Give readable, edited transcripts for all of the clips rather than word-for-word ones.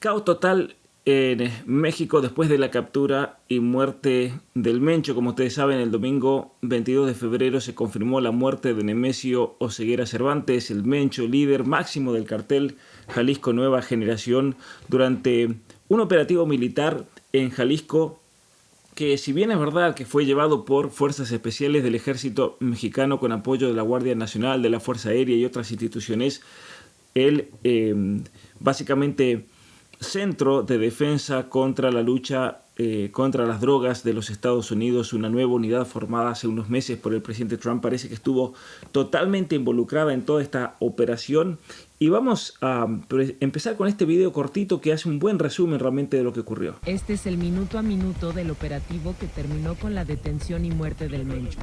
Caos total en México después de la captura y muerte del Mencho. Como ustedes saben, el domingo 22 de febrero se confirmó la muerte de Nemesio Oseguera Cervantes, el Mencho, líder máximo del cartel Jalisco Nueva Generación, durante un operativo militar en Jalisco que, si bien es verdad que fue llevado por fuerzas especiales del ejército mexicano con apoyo de la Guardia Nacional, de la Fuerza Aérea y otras instituciones, el básicamente centro de defensa contra la lucha contra las drogas de los Estados Unidos, una nueva unidad formada hace unos meses por el presidente Trump, parece que estuvo totalmente involucrada en toda esta operación. Y vamos a empezar con este video cortito que hace un buen resumen realmente de lo que ocurrió. Este es el minuto a minuto del operativo que terminó con la detención y muerte del Mencho.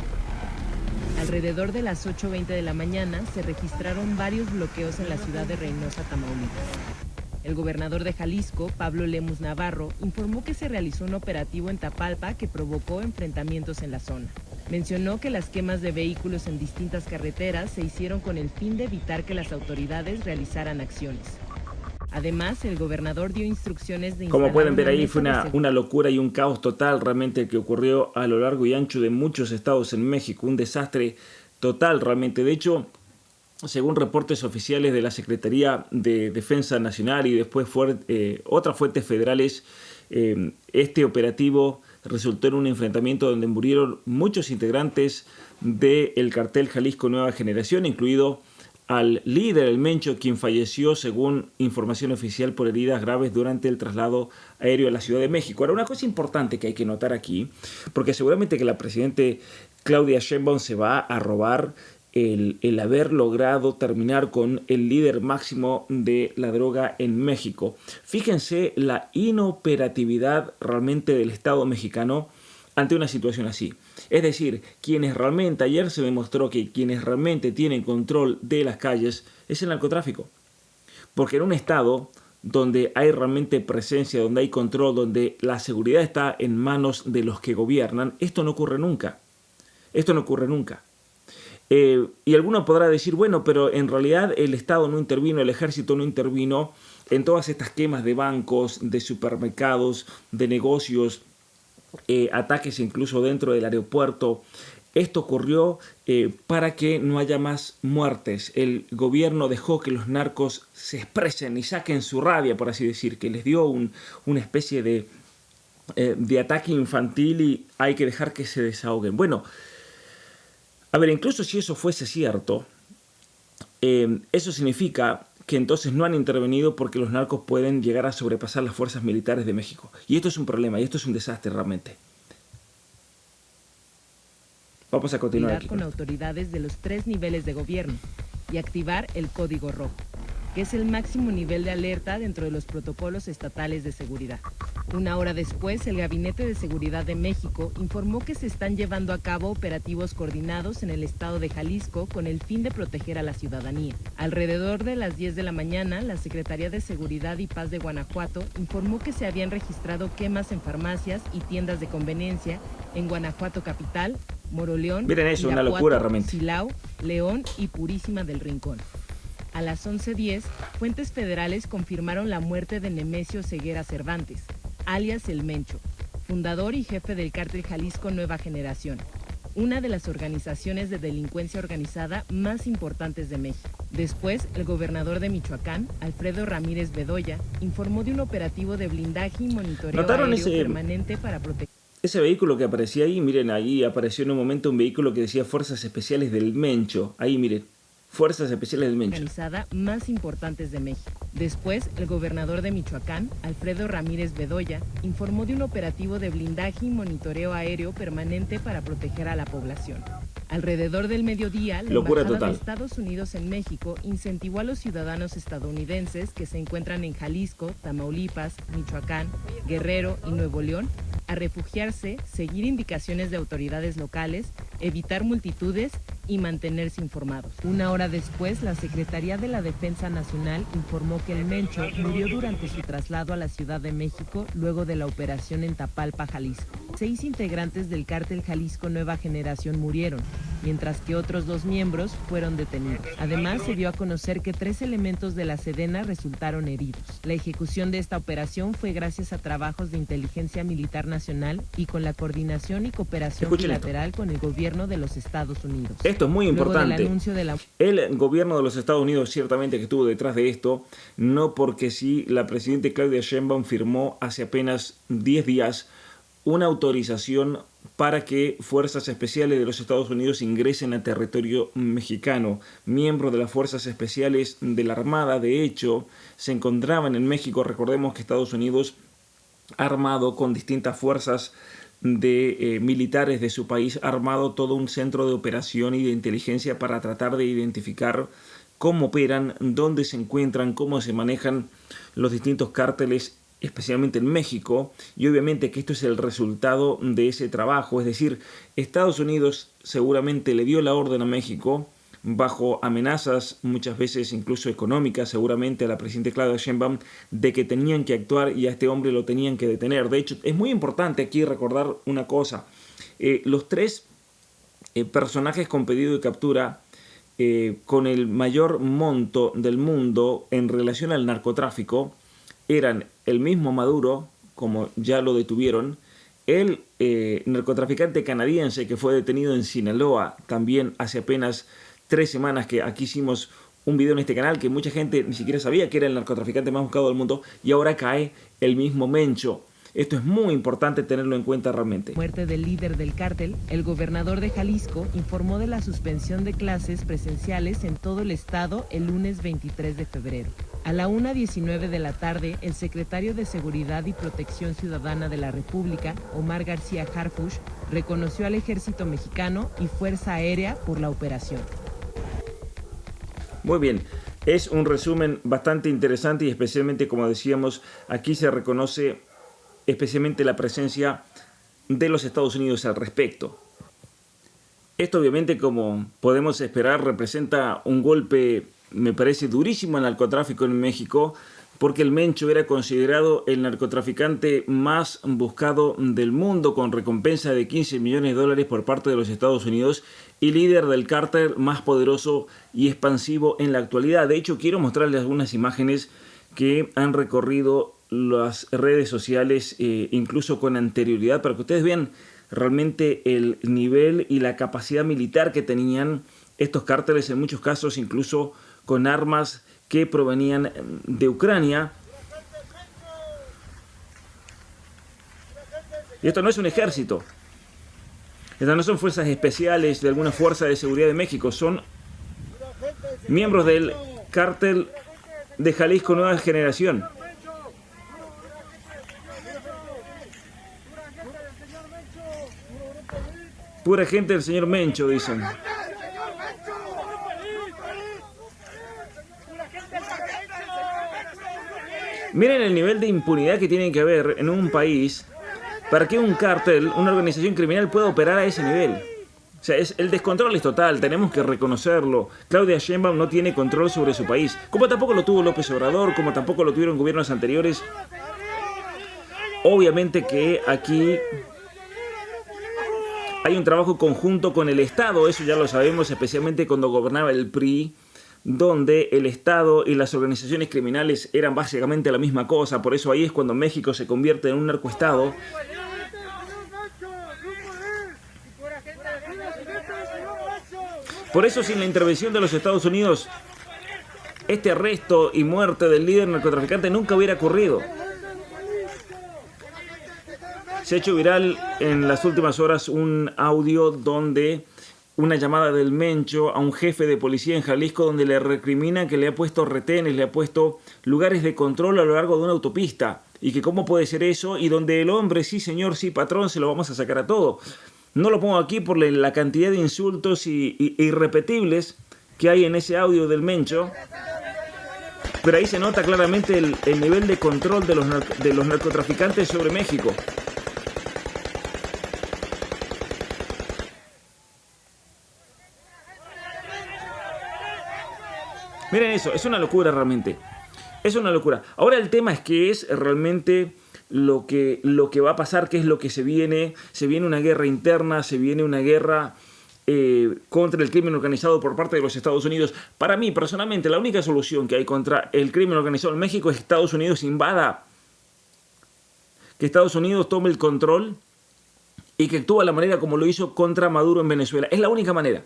Alrededor de las 8:20 de la mañana se registraron varios bloqueos en la ciudad de Reynosa, Tamaulipas. El gobernador de Jalisco, Pablo Lemus Navarro, informó que se realizó un operativo en Tapalpa que provocó enfrentamientos en la zona. Mencionó que las quemas de vehículos en distintas carreteras se hicieron con el fin de evitar que las autoridades realizaran acciones. Además, el gobernador dio instrucciones de instalar. Como pueden ver ahí, fue una locura y un caos total realmente que ocurrió a lo largo y ancho de muchos estados en México. Un desastre total realmente. De hecho, según reportes oficiales de la Secretaría de Defensa Nacional y después otras fuentes federales, este operativo resultó en un enfrentamiento donde murieron muchos integrantes del cartel Jalisco Nueva Generación, incluido al líder, el Mencho, quien falleció, según información oficial, por heridas graves durante el traslado aéreo a la Ciudad de México. Ahora, una cosa importante que hay que notar aquí, porque seguramente que la presidenta Claudia Sheinbaum se va a robar el haber logrado terminar con el líder máximo de la droga en México. Fíjense la inoperatividad realmente del Estado mexicano ante una situación así. Es decir, ayer se demostró que quienes realmente tienen control de las calles es el narcotráfico. Porque en un estado donde hay realmente presencia, donde hay control, donde la seguridad está en manos de los que gobiernan, esto no ocurre nunca. Esto no ocurre nunca. Y alguno podrá decir, bueno, pero en realidad el Estado no intervino, el ejército no intervino en todas estas quemas de bancos, de supermercados, de negocios, ataques incluso dentro del aeropuerto. Esto ocurrió para que no haya más muertes. El gobierno dejó que los narcos se expresen y saquen su rabia, por así decir, que les dio una especie de ataque infantil y hay que dejar que se desahoguen. Bueno, a ver, incluso si eso fuese cierto, eso significa que entonces no han intervenido porque los narcos pueden llegar a sobrepasar las fuerzas militares de México. Y esto es un problema, y esto es un desastre realmente. Vamos a continuar aquí. Con autoridades de los 3 niveles de gobierno y activar el Código Rojo, que es el máximo nivel de alerta dentro de los protocolos estatales de seguridad. Una hora después, el Gabinete de Seguridad de México informó que se están llevando a cabo operativos coordinados en el estado de Jalisco con el fin de proteger a la ciudadanía. Alrededor de las 10 de la mañana, la Secretaría de Seguridad y Paz de Guanajuato informó que se habían registrado quemas en farmacias y tiendas de conveniencia en Guanajuato capital, Moroleón, miren eso, una locura realmente. Silao, León y Purísima del Rincón. A las 11:10, fuentes federales confirmaron la muerte de Nemesio Oseguera Cervantes, alias El Mencho, fundador y jefe del cártel Jalisco Nueva Generación, una de las organizaciones de delincuencia organizada más importantes de México. Después, el gobernador de Michoacán, Alfredo Ramírez Bedoya, informó de un operativo de blindaje y monitoreo aéreo permanente para proteger. Ese vehículo que aparecía ahí, miren, ahí apareció en un momento un vehículo que decía Fuerzas Especiales del Mencho. Ahí, miren. Fuerzas Especiales del Mencho. Organizada más importantes de México. Después, el gobernador de Michoacán, Alfredo Ramírez Bedoya, informó de un operativo de blindaje y monitoreo aéreo permanente para proteger a la población. Alrededor del mediodía, la Embajada de Estados Unidos en México incentivó a los ciudadanos estadounidenses que se encuentran en Jalisco, Tamaulipas, Michoacán, Guerrero y Nuevo León a refugiarse, seguir indicaciones de autoridades locales, evitar multitudes y mantenerse informados. Una hora después, la Secretaría de la Defensa Nacional informó que el Mencho murió durante su traslado a la Ciudad de México luego de la operación en Tapalpa, Jalisco. 6 integrantes del cártel Jalisco Nueva Generación murieron, mientras que otros 2 miembros fueron detenidos. Además, se dio a conocer que 3 elementos de la Sedena resultaron heridos. La ejecución de esta operación fue gracias a trabajos de inteligencia militar nacional y con la coordinación y cooperación bilateral con el gobierno de los Estados Unidos. Esto es muy importante. Luego del anuncio de el gobierno de los Estados Unidos ciertamente que estuvo detrás de esto, no porque sí, la presidenta Claudia Sheinbaum firmó hace apenas 10 días una autorización para que fuerzas especiales de los Estados Unidos ingresen a territorio mexicano. Miembros de las fuerzas especiales de la Armada, de hecho, se encontraban en México. Recordemos que Estados Unidos ha armado con distintas fuerzas de militares de su país, ha armado todo un centro de operación y de inteligencia para tratar de identificar cómo operan, dónde se encuentran, cómo se manejan los distintos cárteles, especialmente en México, y obviamente que esto es el resultado de ese trabajo. Es decir, Estados Unidos seguramente le dio la orden a México, bajo amenazas muchas veces incluso económicas, seguramente a la presidenta Claudia Sheinbaum, de que tenían que actuar y a este hombre lo tenían que detener. De hecho, es muy importante aquí recordar una cosa. Los 3 personajes con pedido de captura con el mayor monto del mundo en relación al narcotráfico eran el mismo Maduro, como ya lo detuvieron, el narcotraficante canadiense que fue detenido en Sinaloa también hace apenas 3 semanas, que aquí hicimos un video en este canal que mucha gente ni siquiera sabía que era el narcotraficante más buscado del mundo, y ahora cae el mismo Mencho. Esto es muy importante tenerlo en cuenta realmente. Muerte del líder del cártel, el gobernador de Jalisco informó de la suspensión de clases presenciales en todo el estado el lunes 23 de febrero. A la 1:19 de la tarde, el secretario de Seguridad y Protección Ciudadana de la República, Omar García Harfuch, reconoció al ejército mexicano y Fuerza Aérea por la operación. Muy bien, es un resumen bastante interesante y especialmente, como decíamos, aquí se reconoce especialmente la presencia de los Estados Unidos al respecto. Esto obviamente, como podemos esperar, representa un golpe, me parece, durísimo al narcotráfico en México, porque el Mencho era considerado el narcotraficante más buscado del mundo, con recompensa de $15 millones por parte de los Estados Unidos y líder del cártel más poderoso y expansivo en la actualidad. De hecho, quiero mostrarles algunas imágenes que han recorrido las redes sociales, incluso con anterioridad, para que ustedes vean realmente el nivel y la capacidad militar que tenían estos cárteles, en muchos casos incluso con armas que provenían de Ucrania. Y esto no es un ejército. Estas no son fuerzas especiales de alguna fuerza de seguridad de México. Son miembros del cártel de Jalisco Nueva Generación. Pura gente del señor Mencho, dicen. Miren el nivel de impunidad que tiene que haber en un país para que un cártel, una organización criminal pueda operar a ese nivel. O sea, el descontrol es total, tenemos que reconocerlo. Claudia Sheinbaum no tiene control sobre su país, como tampoco lo tuvo López Obrador, como tampoco lo tuvieron gobiernos anteriores. Obviamente que aquí hay un trabajo conjunto con el Estado, eso ya lo sabemos, especialmente cuando gobernaba el PRI, donde el Estado y las organizaciones criminales eran básicamente la misma cosa. Por eso ahí es cuando México se convierte en un narcoestado. Por eso, sin la intervención de los Estados Unidos, este arresto y muerte del líder narcotraficante nunca hubiera ocurrido. Se ha hecho viral en las últimas horas un audio donde una llamada del Mencho a un jefe de policía en Jalisco, donde le recrimina que le ha puesto retenes, le ha puesto lugares de control a lo largo de una autopista, y que cómo puede ser eso, y donde el hombre, sí señor, sí patrón, se lo vamos a sacar a todo. No lo pongo aquí por la cantidad de insultos irrepetibles que hay en ese audio del Mencho, pero ahí se nota claramente el nivel de control de los narcotraficantes sobre México. Miren eso, es una locura realmente. Es una locura. Ahora el tema es qué es realmente lo que va a pasar, qué es lo que se viene. Se viene una guerra interna, se viene una guerra contra el crimen organizado por parte de los Estados Unidos. Para mí, personalmente, la única solución que hay contra el crimen organizado en México es que Estados Unidos invada, que Estados Unidos tome el control y que actúe de la manera como lo hizo contra Maduro en Venezuela. Es la única manera.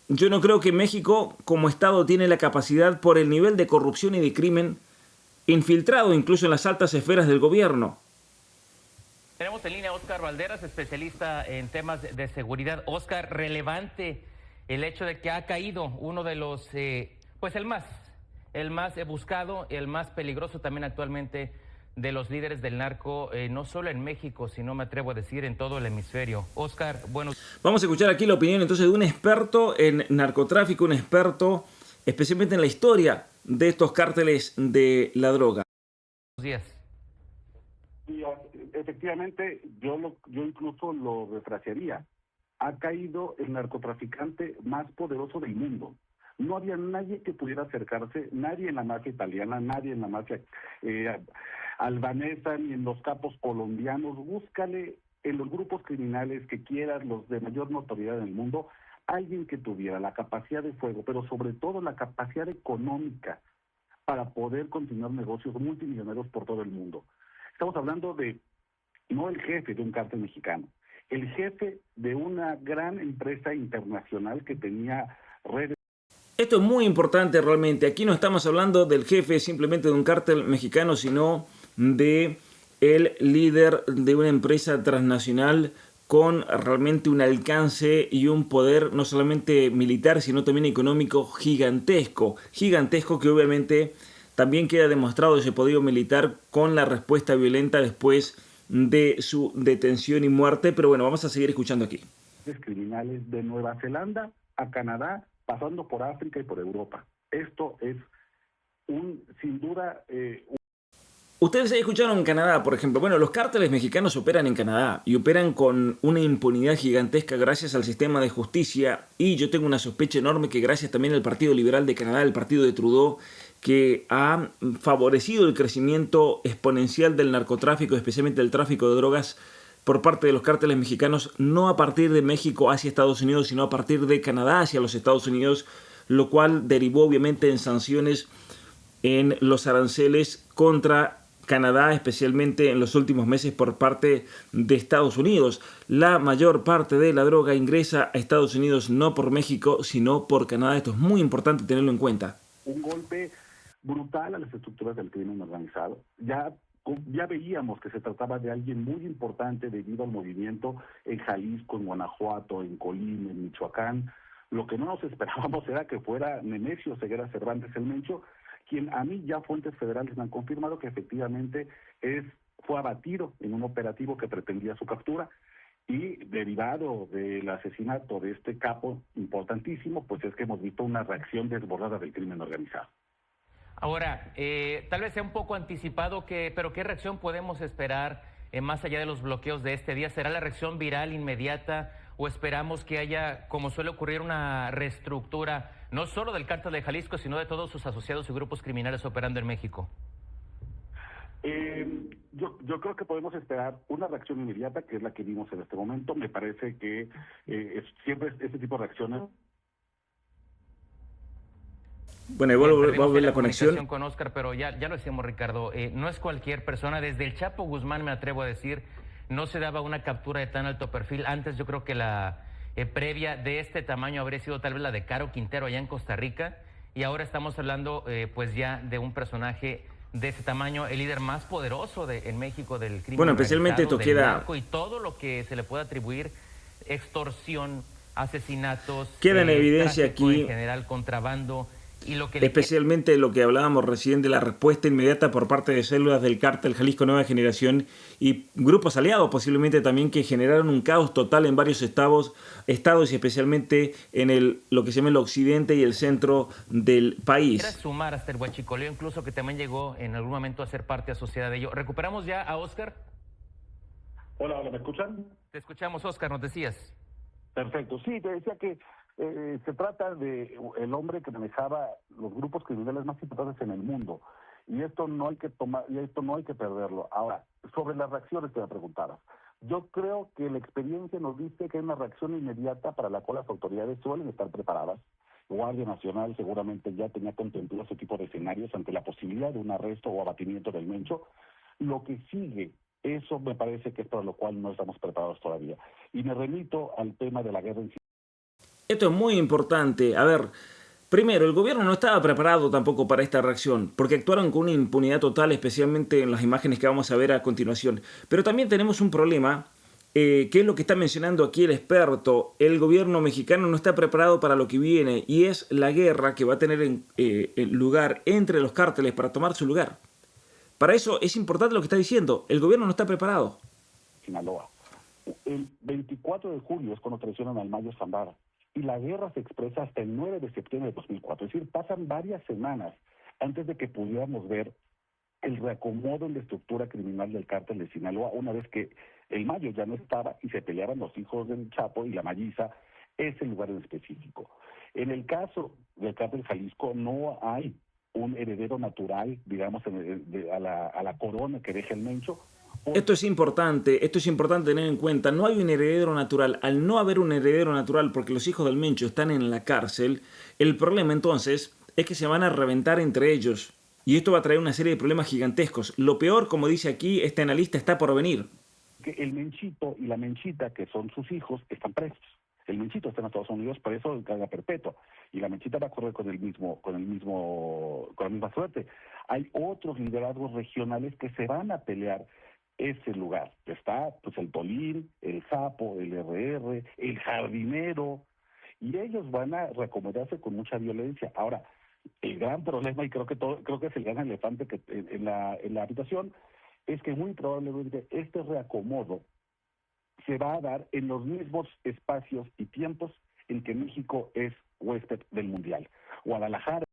Yo no creo que México como Estado tiene la capacidad por el nivel de corrupción y de crimen infiltrado incluso en las altas esferas del gobierno. Tenemos en línea a Óscar Valderas, especialista en temas de seguridad. Óscar, relevante el hecho de que ha caído uno de los, pues el más buscado, el más peligroso también actualmente de los líderes del narco, no solo en México, sino me atrevo a decir en todo el hemisferio. Óscar, bueno. Vamos a escuchar aquí la opinión entonces de un experto en narcotráfico, un experto especialmente en la historia de estos cárteles de la droga. Buenos días. Y efectivamente, yo incluso lo refrasearía. Ha caído el narcotraficante más poderoso del mundo. No había nadie que pudiera acercarse, nadie en la mafia italiana, nadie en la mafia albanesa, ni en los capos colombianos. Búscale en los grupos criminales que quieras, los de mayor notoriedad en el mundo, alguien que tuviera la capacidad de fuego, pero sobre todo la capacidad económica para poder continuar negocios multimillonarios por todo el mundo. Estamos hablando de, no el jefe de un cártel mexicano, el jefe de una gran empresa internacional que tenía redes. Esto es muy importante realmente. Aquí no estamos hablando del jefe simplemente de un cártel mexicano, sino de el líder de una empresa transnacional con realmente un alcance y un poder no solamente militar, sino también económico gigantesco. Gigantesco que obviamente también queda demostrado ese poderío militar con la respuesta violenta después de su detención y muerte. Pero bueno, vamos a seguir escuchando aquí. Criminales de Nueva Zelanda a Canadá, pasando por África y por Europa. Esto es sin duda... Ustedes escucharon en Canadá, por ejemplo. Bueno, los cárteles mexicanos operan en Canadá y operan con una impunidad gigantesca gracias al sistema de justicia, y yo tengo una sospecha enorme que gracias también al Partido Liberal de Canadá, el partido de Trudeau, que ha favorecido el crecimiento exponencial del narcotráfico, especialmente del tráfico de drogas por parte de los cárteles mexicanos, no a partir de México hacia Estados Unidos, sino a partir de Canadá hacia los Estados Unidos, lo cual derivó obviamente en sanciones en los aranceles contra Canadá, especialmente en los últimos meses por parte de Estados Unidos. La mayor parte de la droga ingresa a Estados Unidos no por México, sino por Canadá. Esto es muy importante tenerlo en cuenta. Un golpe brutal a las estructuras del crimen organizado. Ya veíamos que se trataba de alguien muy importante debido al movimiento en Jalisco, en Guanajuato, en Colima, en Michoacán. Lo que no nos esperábamos era que fuera Nemesio Ceguera Cervantes el Mencho, quien a mí ya fuentes federales me han confirmado que efectivamente fue abatido en un operativo que pretendía su captura, y derivado del asesinato de este capo importantísimo, pues es que hemos visto una reacción desbordada del crimen organizado. Ahora, tal vez sea un poco anticipado, pero ¿qué reacción podemos esperar más allá de los bloqueos de este día? ¿Será la reacción viral inmediata o esperamos que haya, como suele ocurrir, una reestructura no solo del cártel de Jalisco, sino de todos sus asociados y grupos criminales operando en México? Yo creo que podemos esperar una reacción inmediata, que es la que vimos en este momento. Me parece que siempre este tipo de reacciones... Bueno, vuelvo a ver la conexión con Óscar, pero ya lo decíamos, Ricardo, no es cualquier persona. Desde el Chapo Guzmán, me atrevo a decir, no se daba una captura de tan alto perfil. Antes yo creo que la previa de este tamaño habría sido tal vez la de Caro Quintero allá en Costa Rica, y ahora estamos hablando pues ya de un personaje de ese tamaño, el líder más poderoso en México del crimen. Bueno, especialmente esto queda... Y todo lo que se le puede atribuir, extorsión, asesinatos... Queda en evidencia aquí... En general, contrabando... Y especialmente lo que hablábamos recién de la respuesta inmediata por parte de células del cártel Jalisco Nueva Generación y grupos aliados posiblemente también, que generaron un caos total en varios estados y especialmente en lo que se llama el occidente y el centro del país. Quiero sumar hasta el huachicoleo, incluso, que también llegó en algún momento a ser parte asociada de ello. ¿Recuperamos ya a Óscar? Hola, ¿me escuchan? Te escuchamos, Óscar, nos decías. Perfecto, sí, te decía que se trata de el hombre que manejaba los grupos criminales más importantes en el mundo, y esto no hay que perderlo. Ahora, sobre las reacciones que me preguntabas, Yo creo que la experiencia nos dice que hay una reacción inmediata para la cual las autoridades suelen estar preparadas. Guardia Nacional seguramente ya tenía contemplado ese tipo de escenarios ante la posibilidad de un arresto o abatimiento del Mencho. Lo que sigue, eso me parece que es para lo cual no estamos preparados todavía. Y me remito al tema de la guerra en sí. Esto es muy importante. A ver, primero, el gobierno no estaba preparado tampoco para esta reacción, porque actuaron con una impunidad total, especialmente en las imágenes que vamos a ver a continuación. Pero también tenemos un problema, que es lo que está mencionando aquí el experto. El gobierno mexicano no está preparado para lo que viene, y es la guerra que va a tener lugar entre los cárteles para tomar su lugar. Para eso es importante lo que está diciendo. El gobierno no está preparado. Sinaloa. El 24 de julio es cuando traicionan al Mayo Zambada. Y la guerra se expresa hasta el 9 de septiembre de 2004. Es decir, pasan varias semanas antes de que pudiéramos ver el reacomodo en la estructura criminal del cártel de Sinaloa, una vez que el Mayo ya no estaba y se peleaban los hijos del Chapo y la Mayiza, ese lugar en específico. En el caso del cártel Jalisco no hay un heredero natural, digamos, a la corona que deja el Mencho. Esto es importante tener en cuenta. No hay un heredero natural. Al no haber un heredero natural porque los hijos del Mencho están en la cárcel, el problema entonces es que se van a reventar entre ellos. Y esto va a traer una serie de problemas gigantescos. Lo peor, como dice aquí este analista, está por venir. Que el Menchito y la Menchita, que son sus hijos, están presos. El Menchito está en Estados Unidos preso en cadena perpetua y la Menchita va a correr con la misma suerte. Hay otros liderazgos regionales que se van a pelear ese lugar. Está pues el Tolín, el Japo, el RR, el Jardinero, y ellos van a reacomodarse con mucha violencia. Ahora, el gran problema, y creo que es el gran elefante que en la habitación, es que muy probablemente este reacomodo se va a dar en los mismos espacios y tiempos en que México es huésped del Mundial. Guadalajara.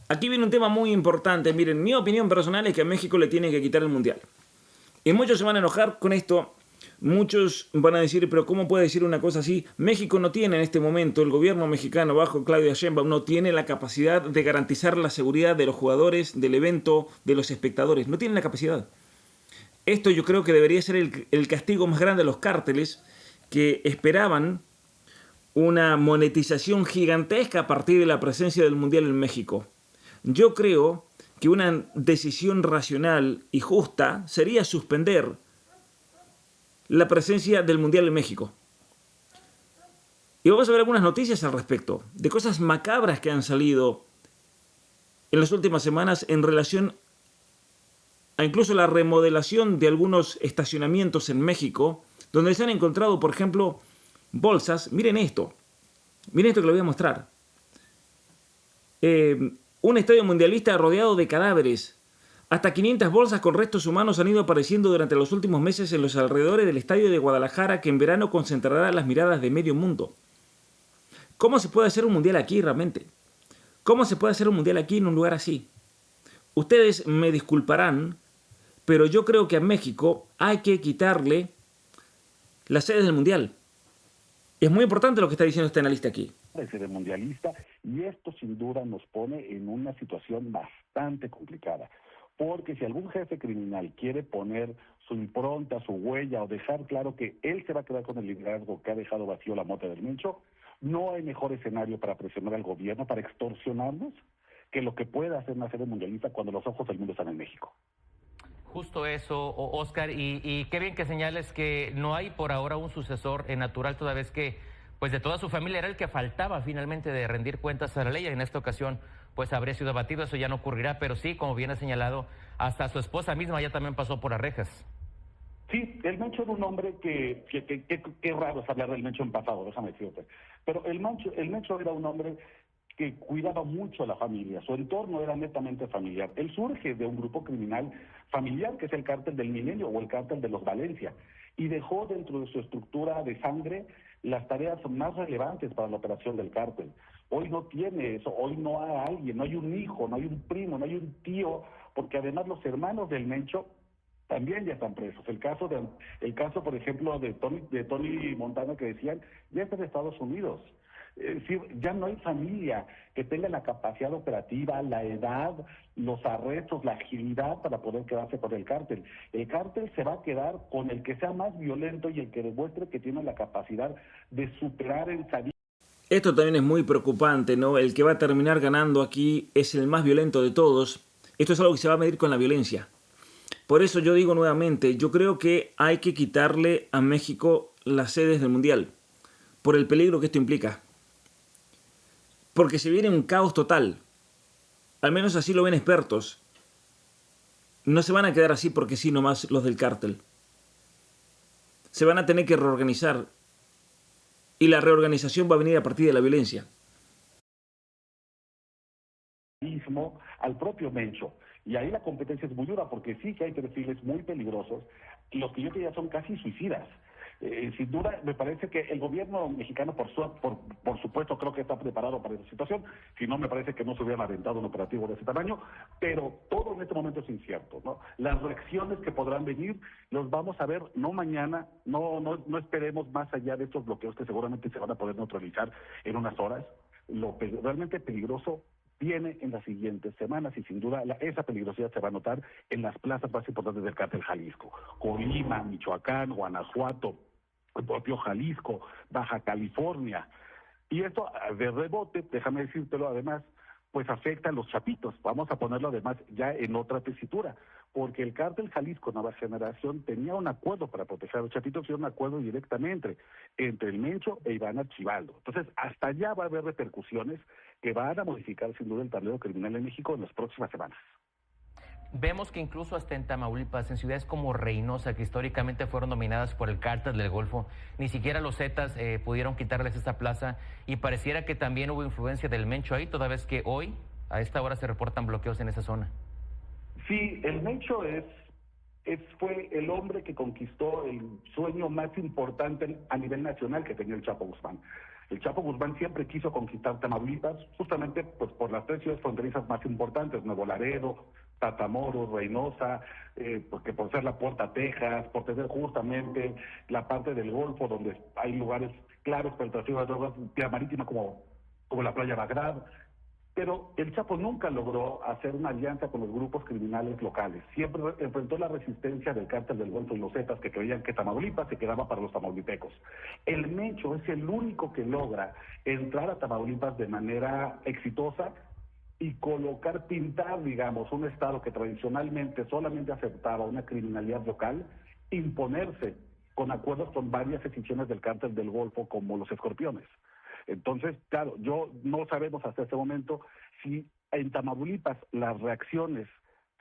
Aquí viene un tema muy importante. Miren, mi opinión personal es que a México le tienen que quitar el Mundial. Y muchos se van a enojar con esto. Muchos van a decir, pero ¿cómo puede decir una cosa así? México no tiene en este momento, el gobierno mexicano bajo Claudia Sheinbaum no tiene la capacidad de garantizar la seguridad de los jugadores, del evento, de los espectadores. No tienen la capacidad. Esto yo creo que debería ser el castigo más grande de los cárteles, que esperaban una monetización gigantesca a partir de la presencia del Mundial en México. Yo creo que una decisión racional y justa sería suspender la presencia del Mundial en México. Y vamos a ver algunas noticias al respecto, de cosas macabras que han salido en las últimas semanas en relación a incluso la remodelación de algunos estacionamientos en México, donde se han encontrado, por ejemplo, bolsas. Miren esto que les voy a mostrar. Un estadio mundialista rodeado de cadáveres. Hasta 500 bolsas con restos humanos han ido apareciendo durante los últimos meses en los alrededores del estadio de Guadalajara, que en verano concentrará las miradas de medio mundo. ¿Cómo se puede hacer un mundial aquí realmente? ¿Cómo se puede hacer un mundial aquí en un lugar así? Ustedes me disculparán, pero yo creo que a México hay que quitarle las sedes del mundial. Es muy importante lo que está diciendo este analista aquí. De ser mundialista, y esto sin duda nos pone en una situación bastante complicada, porque si algún jefe criminal quiere poner su impronta, su huella o dejar claro que él se va a quedar con el liderazgo que ha dejado vacío la mota del Mencho, no hay mejor escenario para presionar al gobierno, para extorsionarnos, que lo que pueda hacer una sede mundialista cuando los ojos del mundo están en México. Justo eso, Oscar, y qué bien que señales que no hay por ahora un sucesor natural, toda vez que pues de toda su familia era el que faltaba finalmente de rendir cuentas a la ley. En esta ocasión pues habría sido abatido, eso ya no ocurrirá, pero sí, como bien ha señalado, hasta su esposa misma ya también pasó por las rejas. Sí, el Mencho era un hombre que raro es hablar del Mencho en pasado, déjame decirte, pero el Mencho era un hombre que cuidaba mucho a la familia, su entorno era netamente familiar. Él surge de un grupo criminal familiar que es el cártel del Milenio o el cártel de los Valencia, y dejó dentro de su estructura de sangre las tareas más relevantes para la operación del cártel. Hoy no tiene eso, hoy no hay alguien, no hay un hijo, no hay un primo, no hay un tío, porque además los hermanos del Mencho también ya están presos. El caso, por ejemplo, de Tony Montana, que decían, ya está en Estados Unidos. Es decir, ya no hay familia que tenga la capacidad operativa, la edad, los arrestos, la agilidad para poder quedarse con el cártel. El cártel se va a quedar con el que sea más violento y el que demuestre que tiene la capacidad de superar el sadismo. Esto también es muy preocupante, ¿no? El que va a terminar ganando aquí es el más violento de todos. Esto es algo que se va a medir con la violencia. Por eso yo digo nuevamente, yo creo que hay que quitarle a México las sedes del Mundial, por el peligro que esto implica. Porque se viene un caos total. Al menos así lo ven expertos. No se van a quedar así porque sí nomás los del cártel. Se van a tener que reorganizar. Y la reorganización va a venir a partir de la violencia. Al propio Mencho. Y ahí la competencia es muy dura porque sí que hay perfiles muy peligrosos. Y los que yo diría son casi suicidas. Sin duda, me parece que el gobierno mexicano, por supuesto, creo que está preparado para esa situación. Si no, me parece que no se hubieran aventado un operativo de ese tamaño. Pero todo en este momento es incierto, ¿no? Las reacciones que podrán venir los vamos a ver no mañana, no esperemos más allá de estos bloqueos que seguramente se van a poder neutralizar en unas horas. Lo realmente peligroso viene en las siguientes semanas y sin duda esa peligrosidad se va a notar en las plazas más importantes del cártel Jalisco. Colima, Michoacán, Guanajuato, el propio Jalisco, Baja California. Y esto de rebote, déjame decírtelo además, pues afecta a los chapitos. Vamos a ponerlo además ya en otra tesitura, porque el cártel Jalisco Nueva Generación tenía un acuerdo para proteger a los chapitos y un acuerdo directamente entre el Mencho e Iván Archibaldo. Entonces, hasta allá va a haber repercusiones que van a modificar sin duda el tablero criminal en México en las próximas semanas. Vemos que incluso hasta en Tamaulipas, en ciudades como Reynosa, que históricamente fueron dominadas por el cártel del Golfo, ni siquiera los Zetas pudieron quitarles esta plaza y pareciera que también hubo influencia del Mencho ahí, toda vez que hoy, a esta hora, se reportan bloqueos en esa zona. Sí, el Mencho fue el hombre que conquistó el sueño más importante a nivel nacional que tenía el Chapo Guzmán. El Chapo Guzmán siempre quiso conquistar Tamaulipas, justamente pues por las 3 ciudades fronterizas más importantes, Nuevo Laredo, Matamoros, Reynosa, porque por ser la puerta a Texas, por tener justamente la parte del Golfo donde hay lugares claros para el tráfico de drogas, vía marítima como la playa Bagdad. Pero el Chapo nunca logró hacer una alianza con los grupos criminales locales. Siempre enfrentó la resistencia del cártel del Golfo y los Zetas que creían que Tamaulipas se quedaba para los tamaulipecos. El Mencho es el único que logra entrar a Tamaulipas de manera exitosa y pintar, digamos, un estado que tradicionalmente solamente aceptaba una criminalidad local, imponerse con acuerdos con varias secciones del cártel del Golfo como los Escorpiones. Entonces, claro, no sabemos hasta este momento si en Tamaulipas las reacciones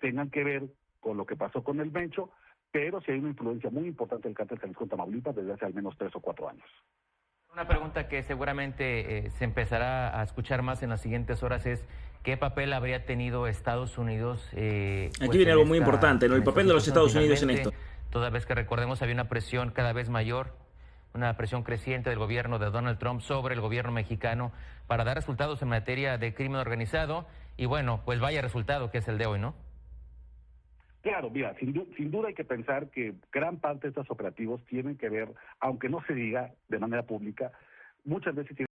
tengan que ver con lo que pasó con el Mencho, pero sí hay una influencia muy importante del cártel Jalisco en Tamaulipas desde hace al menos 3 o 4 años. Una pregunta que seguramente se empezará a escuchar más en las siguientes horas es ¿qué papel habría tenido Estados Unidos? Aquí viene algo muy importante, ¿no? El papel de los Estados Unidos en esto. Toda vez que recordemos había una presión cada vez mayor, una presión creciente del gobierno de Donald Trump sobre el gobierno mexicano para dar resultados en materia de crimen organizado y bueno, pues vaya resultado que es el de hoy, ¿no? Claro, mira, sin duda hay que pensar que gran parte de estos operativos tienen que ver, aunque no se diga de manera pública, muchas veces tienen...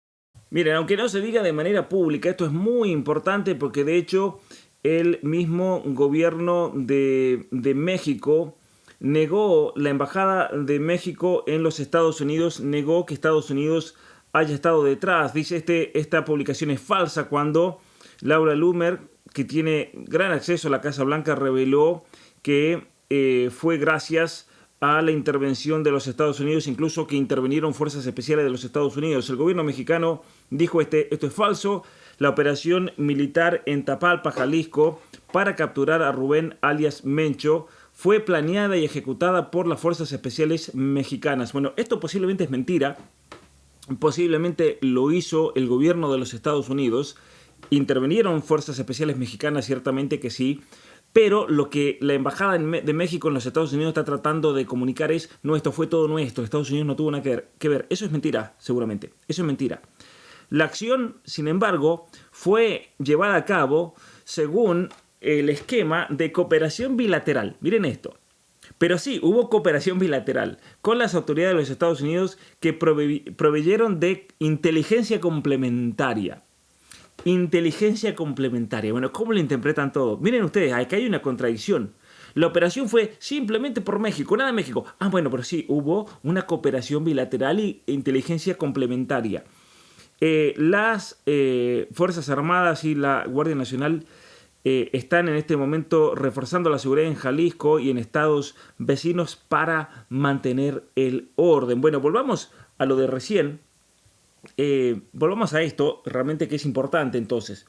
Miren, aunque no se diga de manera pública, esto es muy importante porque de hecho el mismo gobierno de México negó, la Embajada de México en los Estados Unidos negó que Estados Unidos haya estado detrás. Dice esta publicación es falsa cuando Laura Loomer, que tiene gran acceso a la Casa Blanca, reveló que fue gracias a la intervención de los Estados Unidos, incluso que intervinieron fuerzas especiales de los Estados Unidos. El gobierno mexicano dijo esto es falso. La operación militar en Tapalpa, Jalisco, para capturar a Rubén alias Mencho, fue planeada y ejecutada por las fuerzas especiales mexicanas. Bueno, esto posiblemente es mentira. Posiblemente lo hizo el gobierno de los Estados Unidos. Intervinieron fuerzas especiales mexicanas, ciertamente que sí. Pero lo que la Embajada de México en los Estados Unidos está tratando de comunicar es, no, esto fue todo nuestro, Estados Unidos no tuvo nada que ver. Eso es mentira, seguramente. Eso es mentira. La acción, sin embargo, fue llevada a cabo según el esquema de cooperación bilateral. Miren esto. Pero sí, hubo cooperación bilateral con las autoridades de los Estados Unidos que proveyeron de inteligencia complementaria. Inteligencia complementaria. Bueno, ¿cómo lo interpretan todo? Miren ustedes, acá hay una contradicción. La operación fue simplemente por México, nada de México. Ah, bueno, pero sí, hubo una cooperación bilateral e inteligencia complementaria. Las Fuerzas Armadas y la Guardia Nacional están en este momento reforzando la seguridad en Jalisco y en estados vecinos para mantener el orden. Bueno, volvamos a lo de recién. Volvamos a esto, realmente que es importante entonces.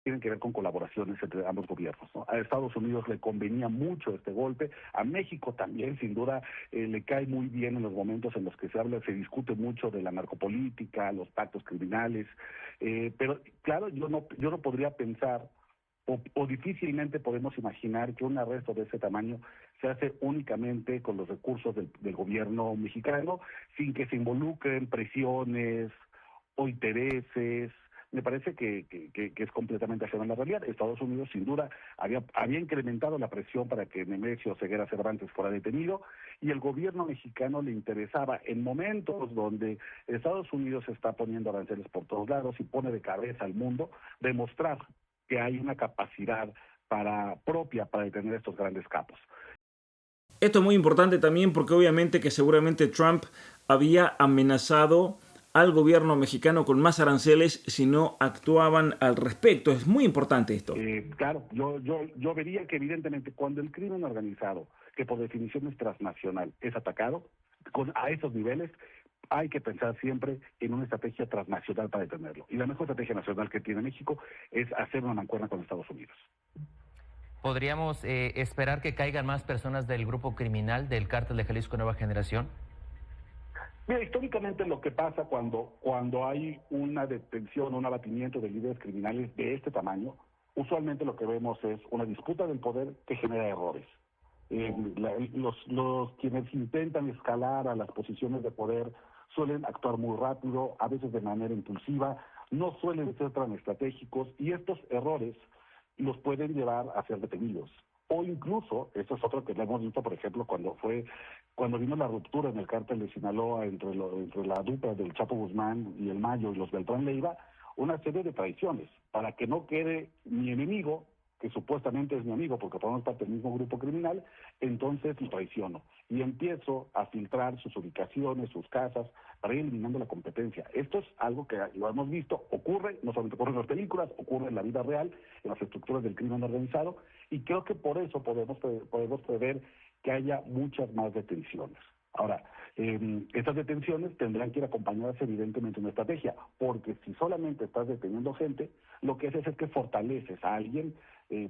Tienen que ver con colaboraciones entre ambos gobiernos, ¿no? A Estados Unidos le convenía mucho este golpe, a México también, sin duda, le cae muy bien en los momentos en los que se discute mucho de la narcopolítica, los pactos criminales, pero claro, yo no podría pensar o difícilmente podemos imaginar que un arresto de ese tamaño se hace únicamente con los recursos del gobierno mexicano, sin que se involucren presiones o intereses. Me parece que es completamente ajeno a la realidad. Estados Unidos, sin duda, había incrementado la presión para que Nemesio Ceguera Cervantes fuera detenido, y el gobierno mexicano le interesaba, en momentos donde Estados Unidos está poniendo aranceles por todos lados y pone de cabeza al mundo, demostrar que hay una capacidad propia para detener estos grandes capos. Esto es muy importante también porque obviamente que seguramente Trump había amenazado al gobierno mexicano con más aranceles si no actuaban al respecto. Es muy importante esto. Claro, yo vería que evidentemente cuando el crimen organizado, que por definición es transnacional, es atacado a esos niveles, hay que pensar siempre en una estrategia transnacional para detenerlo. Y la mejor estrategia nacional que tiene México es hacer una mancuerna con Estados Unidos. ¿Podríamos esperar que caigan más personas del grupo criminal del Cártel de Jalisco Nueva Generación? Mira, históricamente lo que pasa cuando hay una detención, un abatimiento de líderes criminales de este tamaño, usualmente lo que vemos es una disputa del poder que genera errores. Los quienes intentan escalar a las posiciones de poder suelen actuar muy rápido, a veces de manera impulsiva, no suelen ser tan estratégicos, y estos errores los pueden llevar a ser detenidos. O incluso, esto es otro que lo hemos visto, por ejemplo, cuando vino la ruptura en el cártel de Sinaloa entre la dupla del Chapo Guzmán y el Mayo y los Beltrán Leiva, una serie de traiciones, para que no quede mi enemigo, que supuestamente es mi amigo porque formamos parte del mismo grupo criminal, entonces lo traiciono y empiezo a filtrar sus ubicaciones, sus casas, para ir eliminando la competencia. Esto es algo que lo hemos visto, ocurre, no solamente ocurre en las películas, ocurre en la vida real, en las estructuras del crimen organizado, y creo que por eso podemos prever que haya muchas más detenciones. Ahora, estas detenciones tendrán que ir acompañadas evidentemente de una estrategia, porque si solamente estás deteniendo gente, lo que haces es que fortaleces a alguien,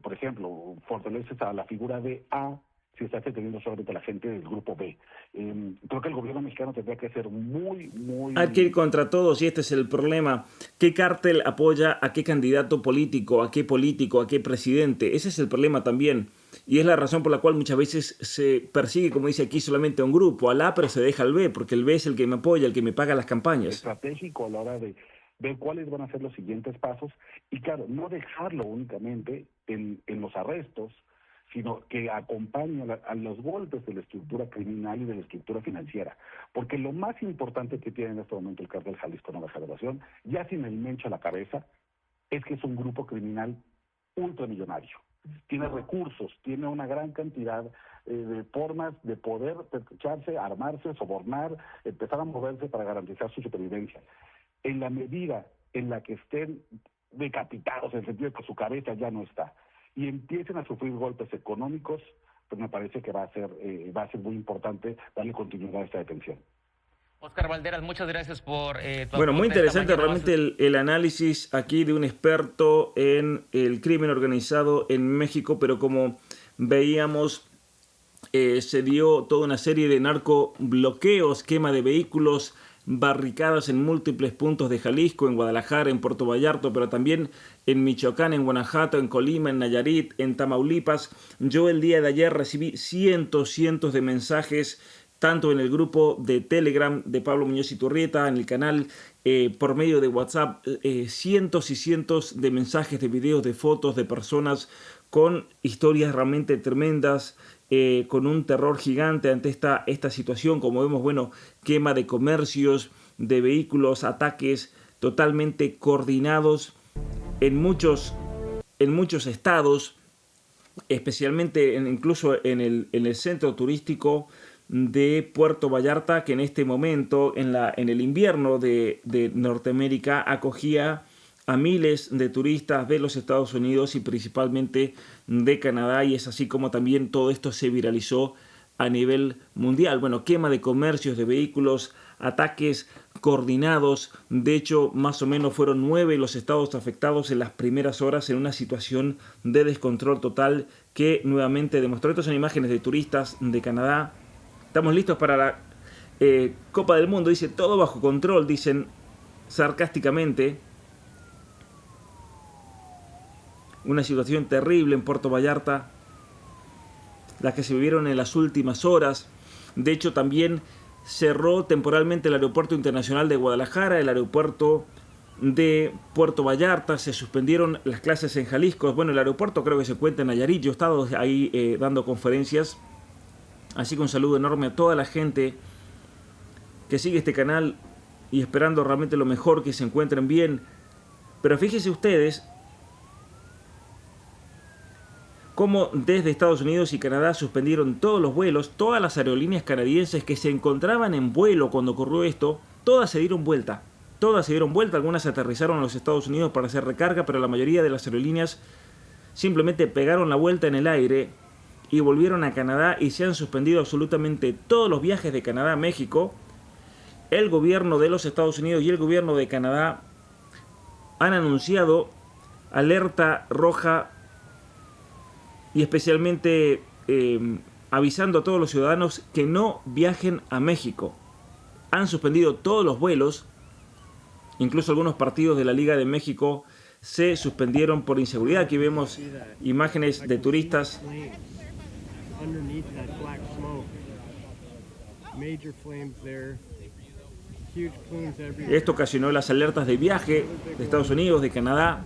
por ejemplo, fortaleces a la figura de A si estás deteniendo solamente a la gente del grupo B. Creo que el gobierno mexicano tendría que ser muy... Hay que ir contra todos y este es el problema. ¿Qué cártel apoya a qué candidato político, a qué presidente? Ese es el problema también. Y es la razón por la cual muchas veces se persigue, como dice aquí, solamente a un grupo, al A, pero se deja al B, porque el B es el que me apoya, el que me paga las campañas. Estratégico a la hora de ver cuáles van a ser los siguientes pasos y, claro, no dejarlo únicamente en los arrestos, sino que acompañe a los golpes de la estructura criminal y de la estructura financiera. Porque lo más importante que tiene en este momento el Cártel Jalisco Nueva Generación, ya sin el Mencho a la cabeza, es que es un grupo criminal ultramillonario. Tiene recursos, tiene una gran cantidad de formas de poder pertrecharse, armarse, sobornar, empezar a moverse para garantizar su supervivencia. En la medida en la que estén decapitados, en el sentido de que su cabeza ya no está, y empiecen a sufrir golpes económicos, pues me parece que va a ser muy importante darle continuidad a esta detención. Oscar Valderas, muchas gracias por tu Bueno, muy interesante realmente mañana. el análisis aquí de un experto en el crimen organizado en México, pero como veíamos, se dio toda una serie de narcobloqueos, quema de vehículos, barricadas en múltiples puntos de Jalisco, en Guadalajara, en Puerto Vallarta, pero también en Michoacán, en Guanajuato, en Colima, en Nayarit, en Tamaulipas. Yo el día de ayer recibí cientos de mensajes, tanto en el grupo de Telegram de Pablo Muñoz Iturrieta, en el canal, por medio de WhatsApp, cientos y cientos de mensajes, de videos, de fotos de personas con historias realmente tremendas, con un terror gigante ante esta situación. Como vemos, bueno, quema de comercios, de vehículos, ataques totalmente coordinados en muchos estados, especialmente incluso en el centro turístico de Puerto Vallarta, que en este momento, en el invierno de Norteamérica, acogía a miles de turistas de los Estados Unidos y principalmente de Canadá, y es así como también todo esto se viralizó a nivel mundial. Bueno, quema de comercios, de vehículos, ataques coordinados. De hecho, más o menos fueron 9 los estados afectados en las primeras horas, en una situación de descontrol total que nuevamente demostró. Estas son imágenes de turistas de Canadá. Estamos listos para la Copa del Mundo, dice, todo bajo control, dicen sarcásticamente. Una situación terrible en Puerto Vallarta, las que se vivieron en las últimas horas. De hecho, también cerró temporalmente el Aeropuerto Internacional de Guadalajara, el aeropuerto de Puerto Vallarta, se suspendieron las clases en Jalisco. Bueno, el aeropuerto creo que se encuentra en Nayarit, yo he estado ahí dando conferencias. Así que un saludo enorme a toda la gente que sigue este canal y esperando realmente lo mejor, que se encuentren bien. Pero fíjense ustedes cómo desde Estados Unidos y Canadá suspendieron todos los vuelos. Todas las aerolíneas canadienses que se encontraban en vuelo cuando ocurrió esto, todas se dieron vuelta. Algunas aterrizaron a los Estados Unidos para hacer recarga, pero la mayoría de las aerolíneas simplemente pegaron la vuelta en el aire y volvieron a Canadá, y se han suspendido absolutamente todos los viajes de Canadá a México. El gobierno de los Estados Unidos y el gobierno de Canadá han anunciado alerta roja, y especialmente avisando a todos los ciudadanos que no viajen a México. Han suspendido todos los vuelos, incluso algunos partidos de la Liga de México se suspendieron por inseguridad. Aquí vemos imágenes de turistas. Esto ocasionó las alertas de viaje de Estados Unidos, de Canadá,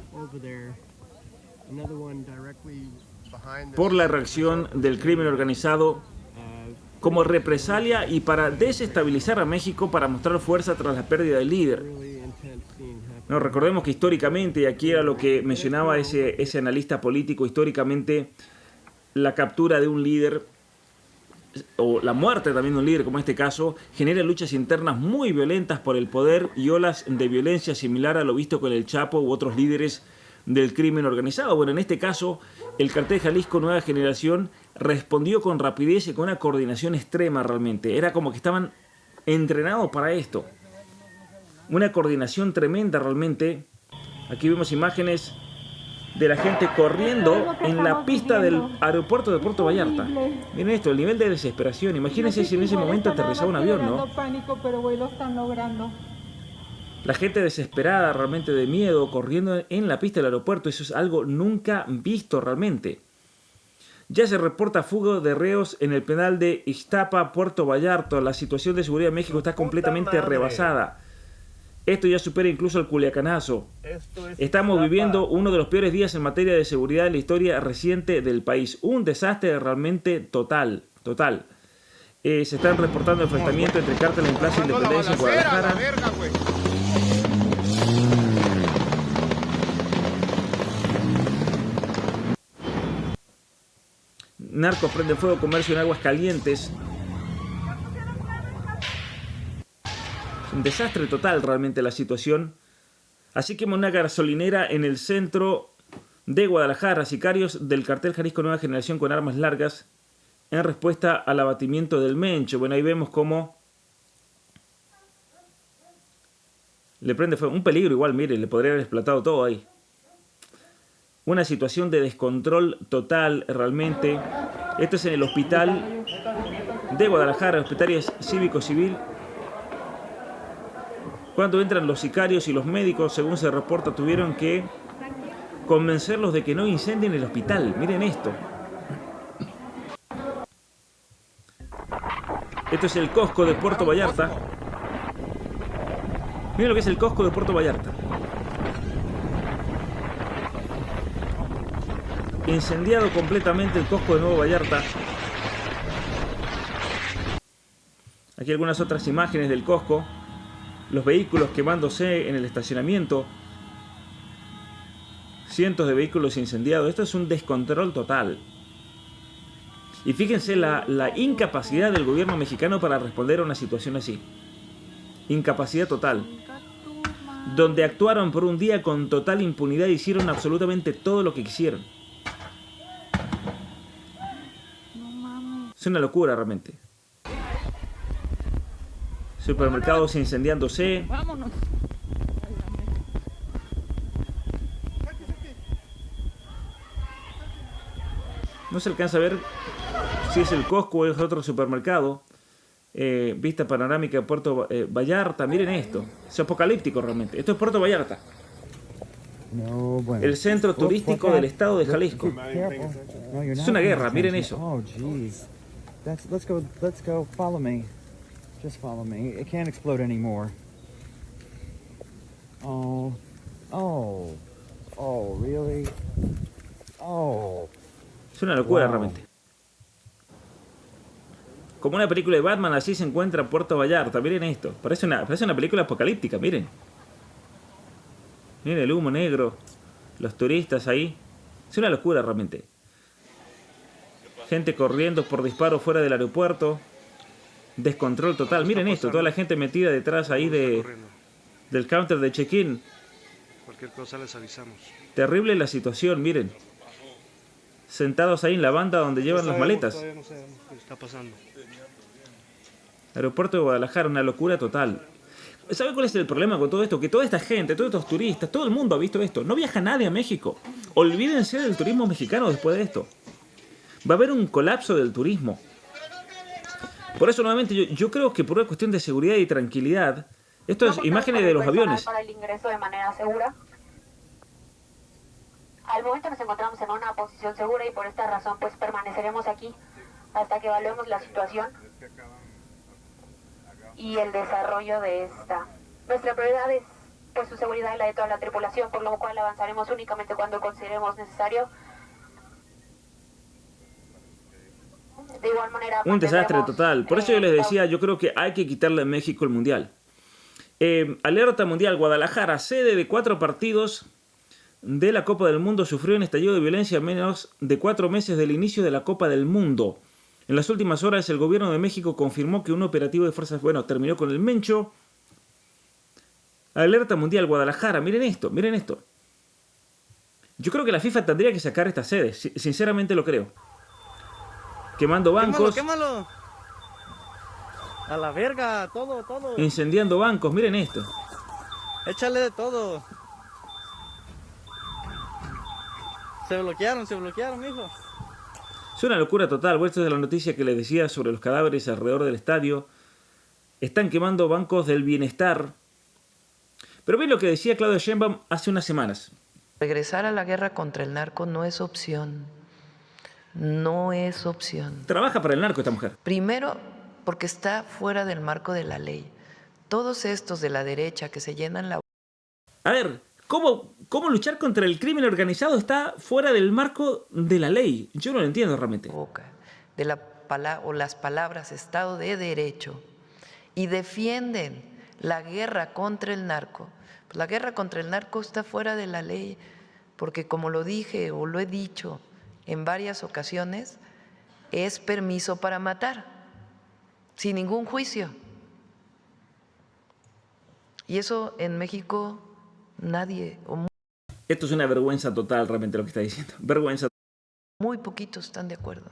por la reacción del crimen organizado como represalia y para desestabilizar a México, para mostrar fuerza tras la pérdida del líder. No, recordemos que históricamente, y aquí era lo que mencionaba ese analista político, históricamente la captura de un líder o la muerte también de un líder, como en este caso, genera luchas internas muy violentas por el poder y olas de violencia similar a lo visto con el Chapo u otros líderes del crimen organizado. Bueno, en este caso, el Cartel Jalisco Nueva Generación respondió con rapidez y con una coordinación extrema realmente. Era como que estaban entrenados para esto. Una coordinación tremenda realmente. Aquí vemos imágenes de la gente corriendo en la pista del aeropuerto de Puerto Vallarta. Miren esto, el nivel de desesperación. Imagínense si en ese momento aterrizaba un avión, ¿no? Pánico, pero güey, lo están logrando. La gente desesperada, realmente de miedo, corriendo en la pista del aeropuerto. Eso es algo nunca visto realmente. Ya se reporta fuga de reos en el penal de Ixtapa, Puerto Vallarta. La situación de seguridad en México está completamente rebasada. Esto ya supera incluso el Culiacanazo. Estamos viviendo uno de los peores días en materia de seguridad en la historia reciente del país. Un desastre realmente total. Se están reportando enfrentamientos entre cárteles en Plaza Independencia en Guadalajara. Narcos prende fuego comercio en Aguas Calientes. Un desastre total realmente la situación. Así que una gasolinera en el centro de Guadalajara, sicarios del Cartel Jalisco Nueva Generación con armas largas en respuesta al abatimiento del Mencho. Bueno, ahí vemos cómo le prende fuego. Un peligro igual, miren, le podría haber explotado todo ahí. Una situación de descontrol total realmente. Esto es en el hospital de Guadalajara, hospital cívico-civil. Cuando entran los sicarios y los médicos, según se reporta, tuvieron que convencerlos de que no incendien el hospital. Miren esto. Esto es el Costco de Puerto Vallarta. Miren lo que es el Costco de Puerto Vallarta. Incendiado completamente el Costco de Nuevo Vallarta. Aquí algunas otras imágenes del Costco. Los vehículos quemándose en el estacionamiento. Cientos de vehículos incendiados. Esto es un descontrol total. Y fíjense la incapacidad del gobierno mexicano para responder a una situación así. Incapacidad total. Donde actuaron por un día con total impunidad, hicieron absolutamente todo lo que quisieron. Es una locura realmente. Supermercados incendiándose. Vámonos. No se alcanza a ver si es el Costco o es otro supermercado. Vista panorámica de Puerto Vallarta. Miren esto. Es apocalíptico realmente. Esto es Puerto Vallarta. No, bueno. El centro turístico del estado de Jalisco. Es una guerra, miren eso. Oh, jeez. Let's go. Follow me. Just follow me. It can't explode anymore. Oh, really? Oh. Es una locura Wow. realmente. Como una película de Batman, así se encuentra Puerto Vallarta. Miren esto. Parece una película apocalíptica, miren. Miren el humo negro. Los turistas ahí. Es una locura realmente. Gente corriendo por disparos fuera del aeropuerto. Descontrol total. Miren esto. Toda la gente metida detrás ahí del counter de check-in. Cualquier cosa les avisamos. Terrible la situación, miren. Sentados ahí en la banda donde llevan las maletas. Todavía no sabemos qué está pasando. Aeropuerto de Guadalajara, una locura total. ¿Sabe cuál es el problema con todo esto? Que toda esta gente, todos estos turistas, todo el mundo ha visto esto. No viaja nadie a México. Olvídense del turismo mexicano después de esto. Va a haber un colapso del turismo. Por eso, nuevamente, yo creo que por una cuestión de seguridad y tranquilidad, esto es imágenes de los aviones. Para el ingreso de manera segura. Al momento nos encontramos en una posición segura y por esta razón pues permaneceremos aquí hasta que evaluemos la situación y el desarrollo de esta. Nuestra prioridad es pues su seguridad y la de toda la tripulación, por lo cual avanzaremos únicamente cuando consideremos necesario. De igual manera, Un desastre total. Por eso yo les decía, yo creo que hay que quitarle a México el Mundial. Alerta mundial, Guadalajara, sede de 4 partidos de la Copa del Mundo, sufrió un estallido de violencia a menos de 4 meses del inicio de la Copa del Mundo. En las últimas horas, el gobierno de México confirmó que un operativo de fuerzas, terminó con el Mencho. Alerta mundial, Guadalajara, miren esto, miren esto. Yo creo que la FIFA tendría que sacar esta sede, sinceramente lo creo. Quemando bancos. Quémalo. A la verga, todo. Incendiando bancos, miren esto. Échale de todo. Se bloquearon, mijo. Es una locura total. Esta es la noticia que les decía sobre los cadáveres alrededor del estadio. Están quemando bancos del bienestar. Pero ven lo que decía Claudia Sheinbaum hace unas semanas. Regresar a la guerra contra el narco no es opción. No es opción. Trabaja para el narco esta mujer. Primero, porque está fuera del marco de la ley. Todos estos de la derecha que se llenan la A ver, ¿cómo luchar contra el crimen organizado está fuera del marco de la ley? Yo no lo entiendo realmente. boca de las palabras Estado de Derecho y defienden la guerra contra el narco. Pues la guerra contra el narco está fuera de la ley, porque como lo dije o lo he dicho en varias ocasiones, es permiso para matar, sin ningún juicio. Y eso en México nadie, o Esto es una vergüenza total realmente lo que está diciendo. Vergüenza. muy poquitos están de acuerdo.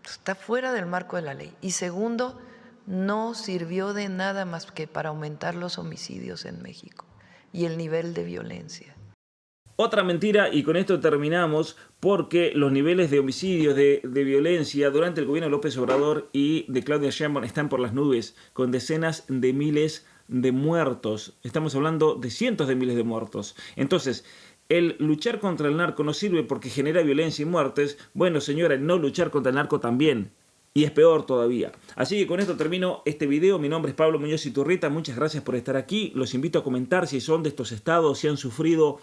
Está fuera del marco de la ley. Y segundo, no sirvió de nada más que para aumentar los homicidios en México y el nivel de violencia. Otra mentira, y con esto terminamos, porque los niveles de homicidios, de violencia durante el gobierno de López Obrador y de Claudia Sheinbaum están por las nubes, con decenas de miles de muertos. Estamos hablando de cientos de miles de muertos. Entonces, el luchar contra el narco no sirve porque genera violencia y muertes. Bueno, señora, no luchar contra el narco también. Y es peor todavía. Así que con esto termino este video. Mi nombre es Pablo Muñoz Iturrieta. Muchas gracias por estar aquí. Los invito a comentar si son de estos estados, si han sufrido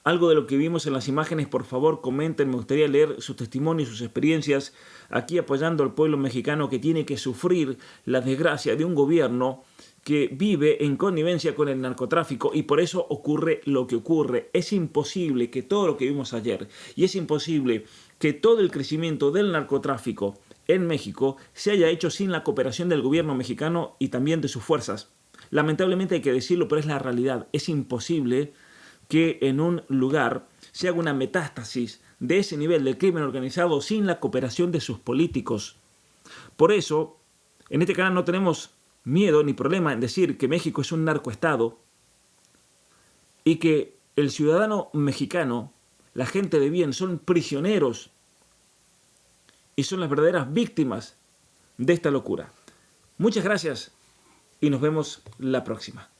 algo de lo que vimos en las imágenes, por favor comenten, me gustaría leer sus testimonios, sus experiencias, aquí apoyando al pueblo mexicano que tiene que sufrir la desgracia de un gobierno que vive en connivencia con el narcotráfico y por eso ocurre lo que ocurre. Es imposible que todo lo que vimos ayer y es imposible que todo el crecimiento del narcotráfico en México se haya hecho sin la cooperación del gobierno mexicano y también de sus fuerzas. Lamentablemente hay que decirlo, pero es la realidad. Es imposible que en un lugar se haga una metástasis de ese nivel del crimen organizado sin la cooperación de sus políticos. Por eso, en este canal no tenemos miedo ni problema en decir que México es un narcoestado y que el ciudadano mexicano, la gente de bien, son prisioneros y son las verdaderas víctimas de esta locura. Muchas gracias y nos vemos la próxima.